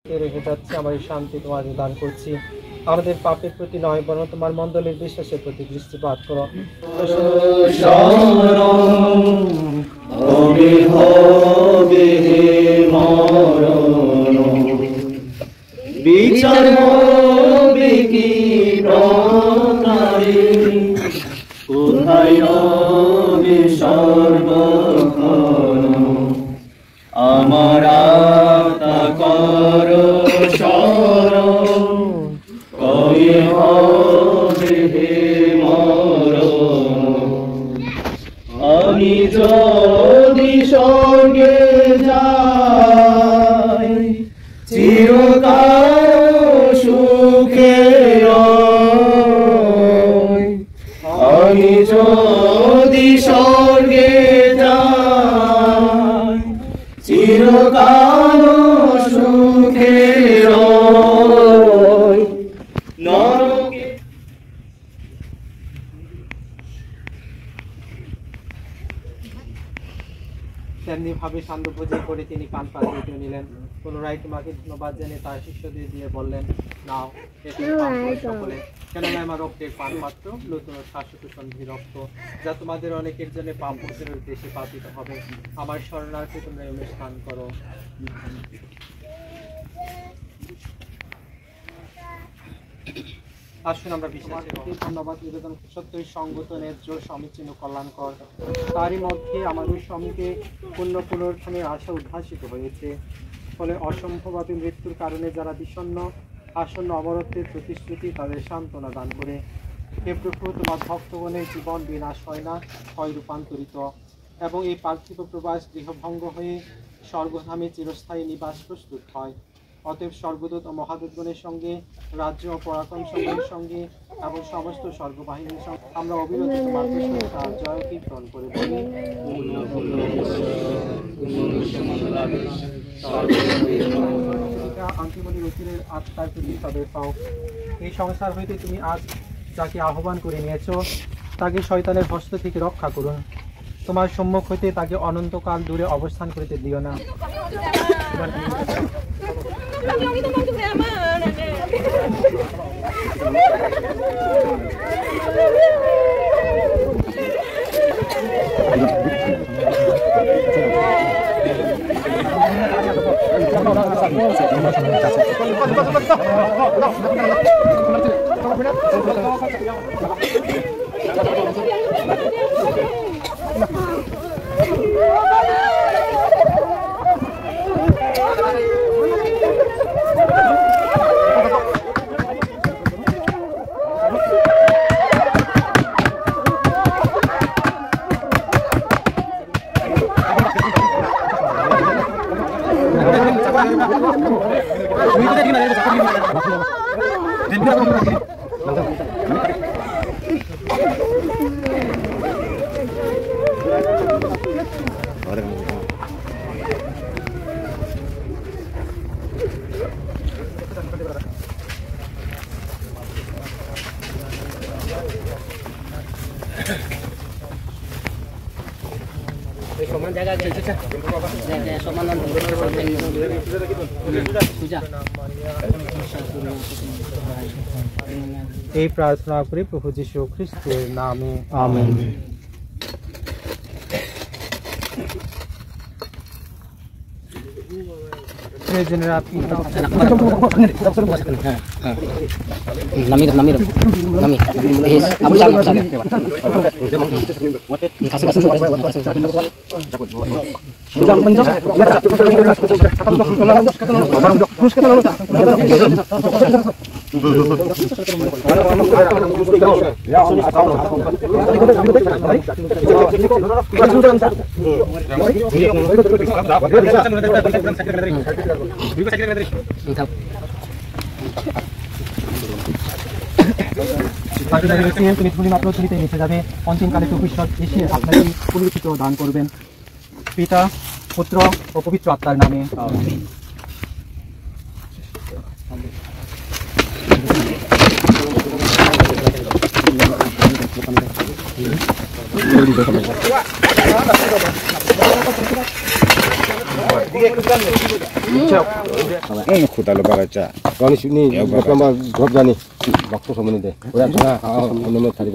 রেখে যাচ্ছি, আমার শান্তি তোমাদের দান করছি। আমাদের পাপের প্রতি নয়, বরং তোমার মণ্ডলের বিশ্বাসের প্রতি দৃষ্টিপাত করো। বিচার হবে কি প্রকারে, কোথায় হবে সর্বক্ষণ, আমার আত্মা করো স্মরণ, কবে হবে হে মরণ। আমি যদি স্বর্গে যাই, চিরকাল সুখে রই। আমি যদি স্বর্গে যাই, চিরকাল সুখে রই। নরকে তেমনি ভাবে সান্ধ্যভোজন করে তিনি পান পাত্রটি নিলেন, পুনরায় তোমাকে ধন্যবাদ জানিয়ে তার শিষ্যদের দিয়ে বললেন, নাও এটি পান করো সকলে, কেননা আমার রক্তের পান পাত্র, নতুন শাশ্বত সন্ধি রক্ত, যা তোমাদের অনেকের জন্য পাপ মোচনের উদ্দেশ্যে পাতিত হবে। আমার শরণার্থী তোমরা এমনি স্নান করো। আসুন আমরা বিশ্বাসের প্রতি ধন্যবাদ নিবেদন, সত্যই সঙ্গত ন্যায্য সমীচীন কল্যাণকর। তারই মধ্যে আমাদের সঙ্গে পূর্ণ পুনরুত্থানের আশা উদ্ভাসিত হয়েছে। ফলে অসম্ভবভাবে মৃত্যুর কারণে যারা বিষণ্ণ, আসন্ন অমরত্বের প্রতিশ্রুতি তাদের সান্ত্বনা দান করে। হে প্রভু, তোমার ভক্তগণের জীবন বিনাশ হয় না, হয় রূপান্তরিত, এবং এই পার্থিব প্রবাস গৃহভঙ্গ হয়ে স্বর্গধামে চিরস্থায়ী নিবাস প্রস্তুত হয়। অতএব স্বর্গদূত ও মহাদূতগণের সঙ্গে, রাজ্য ও পরাক্রম সমূহের সঙ্গে এবং সমস্ত স্বর্গবাহিনীর সঙ্গে আমরা অবিরত তোমার প্রশংসা জয় কীর্তন করে বলি, আন্তিমণি রচিরের আত্মার প্রতি তাদের পাও। এই সংসার হইতে তুমি আজ যাকে আহ্বান করে নিয়েছ, তাকে শয়তানের হস্ত থেকে রক্ষা করুন। তোমার সম্মুখ হইতে তাকে অনন্তকাল দূরে অবস্থান করিতে দিও না। এই প্রার্থনা করি প্রভু যীশু খ্রিস্টের নামে, আমেন। তুমি ধুলি মাত্র ধুলিতে মিশে যাবে, অন্তিমকালে প্রভু ঈশ্বর এসে আপনাকে পুনরুত্থিত দান করবেন। পিতা, পুত্র ও পবিত্র আত্মার নামে, আমেন। খুদালো বাগাচা গণেশ নি বাবা গপ জানি বক্ত সমনে দে ওরা অন্য থাকি